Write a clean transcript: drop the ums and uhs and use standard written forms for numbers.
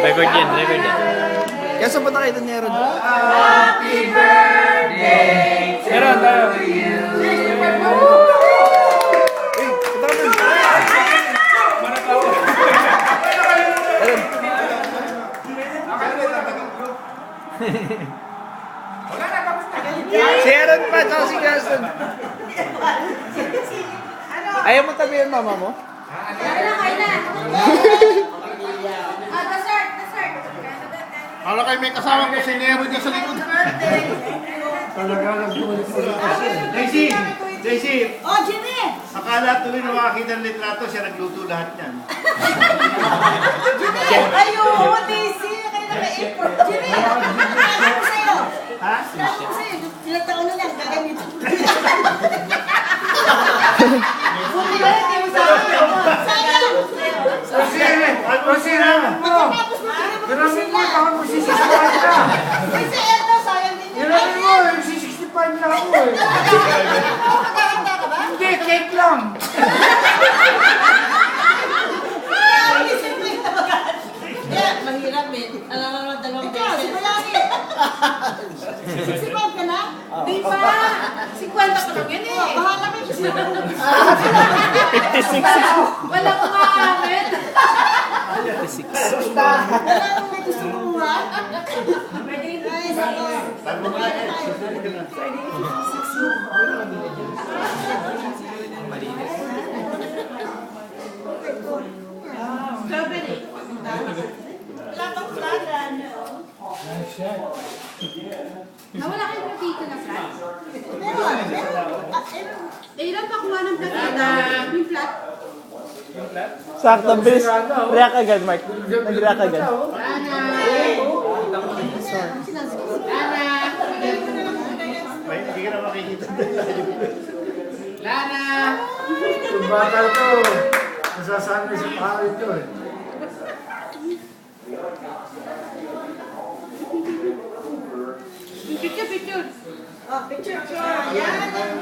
Record yan, record yan. Kaya sa punta kayo doon meron. Happy birthday Meron tayo. Si Aaron pa, tsaka si Gaston. Ayaw mo tabihan mama mo? Kailan? Dessert. Kala kayo may kasama ko si Nero dyan sa likod. JC! Oh, Jimmy! Akala tuloy na makakita ng litrato, siya nagluto lahat yan. Jimmy! Ayun, Daisy! Kayo naka-improve. Jimmy! Sabi ko sa'yo. Ha? Sabi ko sa'yo, ilang taon na lang, gagamit. Buti ba rin, di mo sabi. Sayang! Kasi na! Matapos mo, hindi mo tapos sila. Kasi eto, sayang din yun. Magkakanda ka ba? Hindi, cake lang. Kaya, mahirap eh. Alam mo naman dalawang beses. Ikaw, si Malaki. 65 ka na? Di ba? 50 pa lang yan eh. Bahala ka yung 56. Wala ko maamin. 56. Wala ko may gusto kumuha. Ay, sako. Sabi mo na eh. Strawberry. Wala pang plaga, no? Nawala kayo ng dito na flat? Meron. Eh, ilan pa kuha ng flat? Yung flat? Sakto, bis. React agad, Mark. Nag-react agad. May hindi ka na makikita. Yung bata to, nasasanay sa pangit to eh. Picture. Oh, picture. Yan, ang